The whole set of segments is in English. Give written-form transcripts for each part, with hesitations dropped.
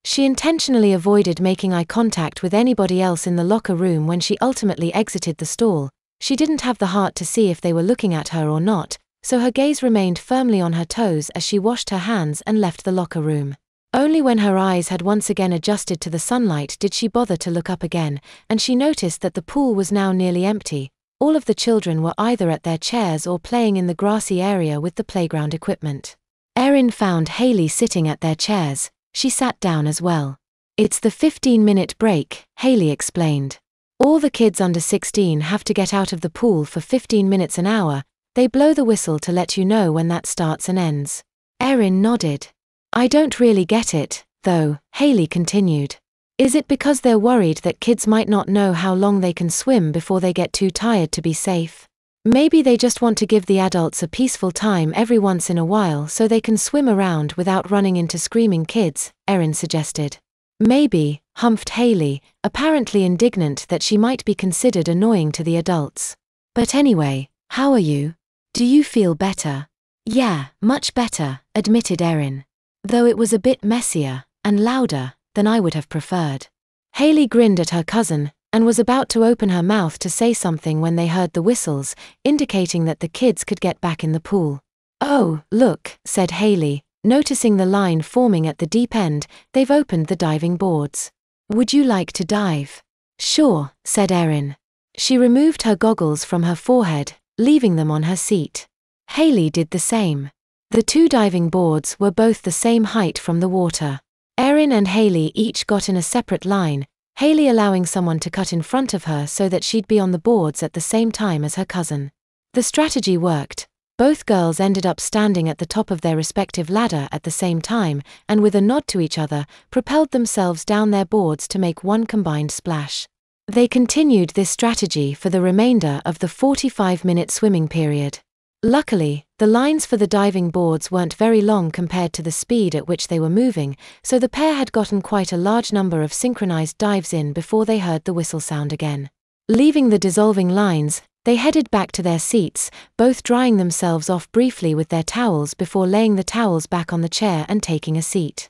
She intentionally avoided making eye contact with anybody else in the locker room when she ultimately exited the stall. She didn't have the heart to see if they were looking at her or not, so her gaze remained firmly on her toes as she washed her hands and left the locker room. Only when her eyes had once again adjusted to the sunlight did she bother to look up again, and she noticed that the pool was now nearly empty. All of the children were either at their chairs or playing in the grassy area with the playground equipment. Erin found Hayley sitting at their chairs. She sat down as well. "It's the 15-minute break," Hayley explained. "All the kids under 16 have to get out of the pool for 15 minutes an hour. They blow the whistle to let you know when that starts and ends." Erin nodded. "I don't really get it, though," Hayley continued. "Is it because they're worried that kids might not know how long they can swim before they get too tired to be safe? Maybe they just want to give the adults a peaceful time every once in a while so they can swim around without running into screaming kids," Erin suggested. "Maybe," humphed Hayley, apparently indignant that she might be considered annoying to the adults. "But anyway, how are you? Do you feel better?" "Yeah, much better," admitted Erin. "Though it was a bit messier and louder than I would have preferred." Hayley grinned at her cousin and was about to open her mouth to say something when they heard the whistles, indicating that the kids could get back in the pool. "Oh, look," said Hayley, noticing the line forming at the deep end. "They've opened the diving boards. Would you like to dive?" "Sure," said Erin. She removed her goggles from her forehead, leaving them on her seat. Hayley did the same. The two diving boards were both the same height from the water. Erin and Hayley each got in a separate line, Hayley allowing someone to cut in front of her so that she'd be on the boards at the same time as her cousin. The strategy worked. Both girls ended up standing at the top of their respective ladder at the same time, and with a nod to each other, propelled themselves down their boards to make one combined splash. They continued this strategy for the remainder of the 45-minute swimming period. Luckily, the lines for the diving boards weren't very long compared to the speed at which they were moving, so the pair had gotten quite a large number of synchronized dives in before they heard the whistle sound again. Leaving the dissolving lines, they headed back to their seats, both drying themselves off briefly with their towels before laying the towels back on the chair and taking a seat.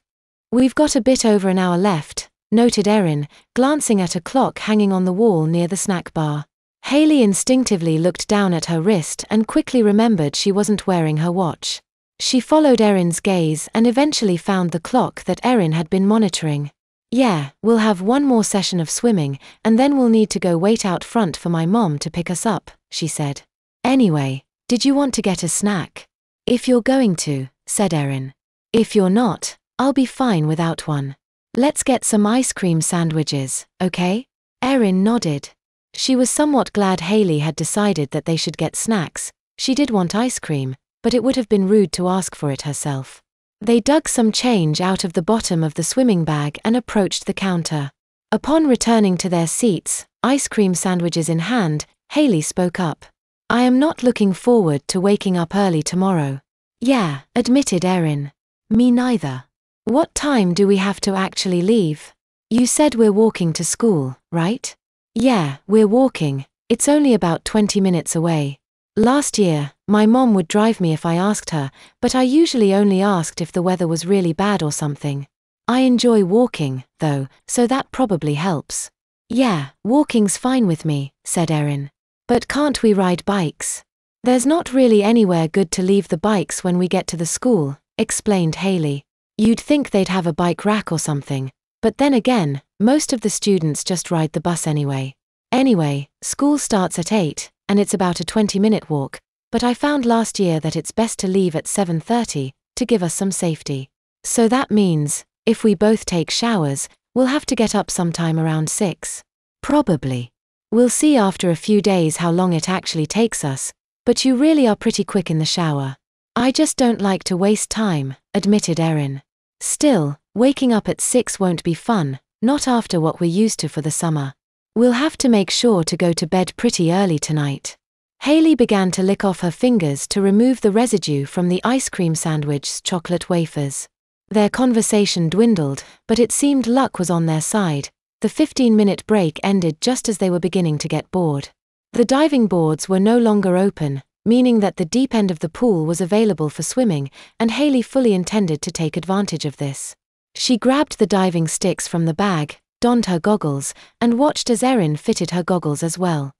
"We've got a bit over an hour left," noted Erin, glancing at a clock hanging on the wall near the snack bar. Hayley instinctively looked down at her wrist and quickly remembered she wasn't wearing her watch. She followed Erin's gaze and eventually found the clock that Erin had been monitoring. "Yeah, we'll have one more session of swimming, and then we'll need to go wait out front for my mom to pick us up," she said. "Anyway, did you want to get a snack?" "If you're going to," said Erin. "If you're not, I'll be fine without one. Let's get some ice cream sandwiches, okay?" Erin nodded. She was somewhat glad Hayley had decided that they should get snacks. She did want ice cream, but it would have been rude to ask for it herself. They dug some change out of the bottom of the swimming bag and approached the counter. Upon returning to their seats, ice cream sandwiches in hand, Hayley spoke up. "I am not looking forward to waking up early tomorrow." "Yeah," admitted Erin. "Me neither. What time do we have to actually leave?" "You said we're walking to school, right?" "Yeah, we're walking. It's only about 20 minutes away. Last year, my mom would drive me if I asked her, but I usually only asked if the weather was really bad or something. I enjoy walking, though, so that probably helps." "Yeah, walking's fine with me," said Erin. "But can't we ride bikes?" "There's not really anywhere good to leave the bikes when we get to the school," explained Hayley. "You'd think they'd have a bike rack or something. But then again, most of the students just ride the bus anyway. Anyway, school starts at 8, and it's about a 20-minute walk, but I found last year that it's best to leave at 7:30, to give us some safety. So that means, if we both take showers, we'll have to get up sometime around 6. Probably. We'll see after a few days how long it actually takes us, but you really are pretty quick in the shower." "I just don't like to waste time," admitted Erin. "Still, waking up at 6 won't be fun, not after what we're used to for the summer. We'll have to make sure to go to bed pretty early tonight." Hayley began to lick off her fingers to remove the residue from the ice cream sandwich's chocolate wafers. Their conversation dwindled, but it seemed luck was on their side. The 15-minute break ended just as they were beginning to get bored. The diving boards were no longer open, meaning that the deep end of the pool was available for swimming, and Hayley fully intended to take advantage of this. She grabbed the diving sticks from the bag, donned her goggles, and watched as Erin fitted her goggles as well.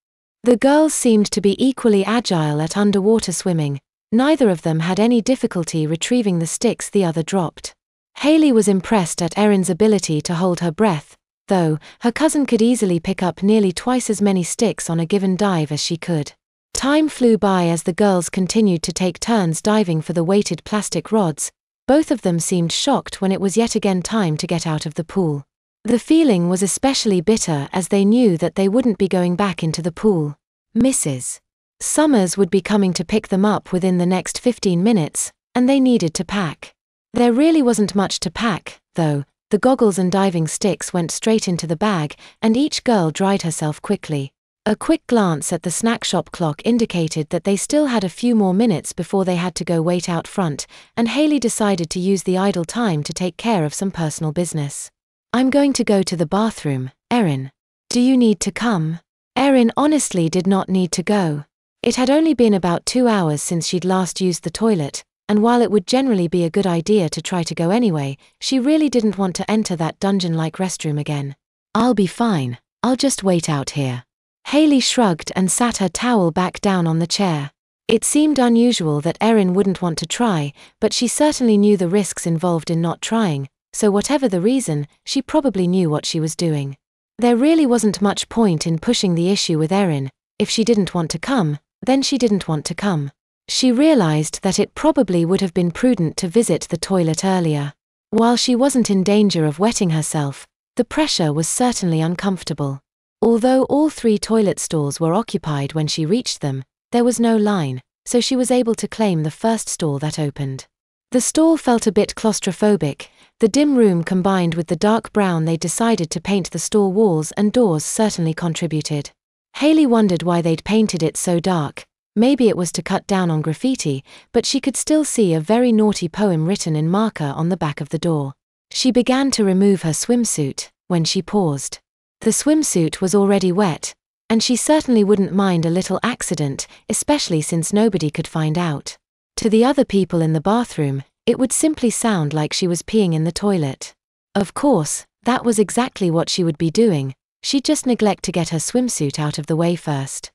The girls seemed to be equally agile at underwater swimming. Neither of them had any difficulty retrieving the sticks the other dropped. Hayley was impressed at Erin's ability to hold her breath, though her cousin could easily pick up nearly twice as many sticks on a given dive as she could. Time flew by as the girls continued to take turns diving for the weighted plastic rods. Both of them seemed shocked when it was yet again time to get out of the pool. The feeling was especially bitter as they knew that they wouldn't be going back into the pool. Mrs. Summers would be coming to pick them up within the next 15 minutes, and they needed to pack. There really wasn't much to pack, though. The goggles and diving sticks went straight into the bag, and each girl dried herself quickly. A quick glance at the snack shop clock indicated that they still had a few more minutes before they had to go wait out front, and Hayley decided to use the idle time to take care of some personal business. "I'm going to go to the bathroom, Erin. Do you need to come?" Erin honestly did not need to go. It had only been about 2 hours since she'd last used the toilet, and while it would generally be a good idea to try to go anyway, she really didn't want to enter that dungeon-like restroom again. "I'll be fine. I'll just wait out here." Hayley shrugged and sat her towel back down on the chair. It seemed unusual that Erin wouldn't want to try, but she certainly knew the risks involved in not trying, so whatever the reason, she probably knew what she was doing. There really wasn't much point in pushing the issue with Erin. If she didn't want to come, then she didn't want to come. She realized that it probably would have been prudent to visit the toilet earlier. While she wasn't in danger of wetting herself, the pressure was certainly uncomfortable. Although all 3 toilet stalls were occupied when she reached them, there was no line, so she was able to claim the first stall that opened. The stall felt a bit claustrophobic. The dim room combined with the dark brown they decided to paint the stall walls and doors certainly contributed. Hayley wondered why they'd painted it so dark. Maybe it was to cut down on graffiti, but she could still see a very naughty poem written in marker on the back of the door. She began to remove her swimsuit, when she paused. The swimsuit was already wet, and she certainly wouldn't mind a little accident, especially since nobody could find out. To the other people in the bathroom, it would simply sound like she was peeing in the toilet. Of course, that was exactly what she would be doing. She'd just neglect to get her swimsuit out of the way first.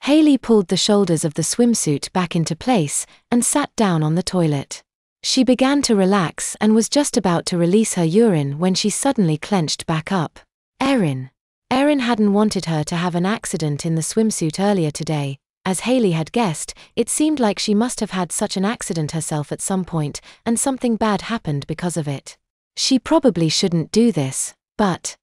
Hayley pulled the shoulders of the swimsuit back into place and sat down on the toilet. She began to relax and was just about to release her urine when she suddenly clenched back up. Erin. Erin hadn't wanted her to have an accident in the swimsuit earlier today. As Hayley had guessed, it seemed like she must have had such an accident herself at some point, and something bad happened because of it. She probably shouldn't do this, but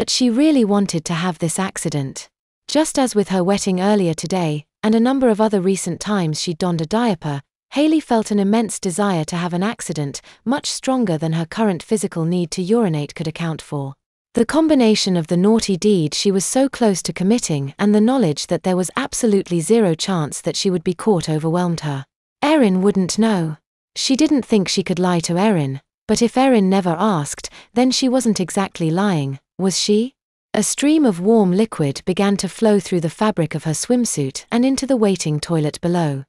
she really wanted to have this accident. Just as with her wetting earlier today, and a number of other recent times she'd donned a diaper, Hayley felt an immense desire to have an accident, much stronger than her current physical need to urinate could account for. The combination of the naughty deed she was so close to committing and the knowledge that there was absolutely zero chance that she would be caught overwhelmed her. Erin wouldn't know. She didn't think she could lie to Erin, but if Erin never asked, then she wasn't exactly lying, was she? A stream of warm liquid began to flow through the fabric of her swimsuit and into the waiting toilet below.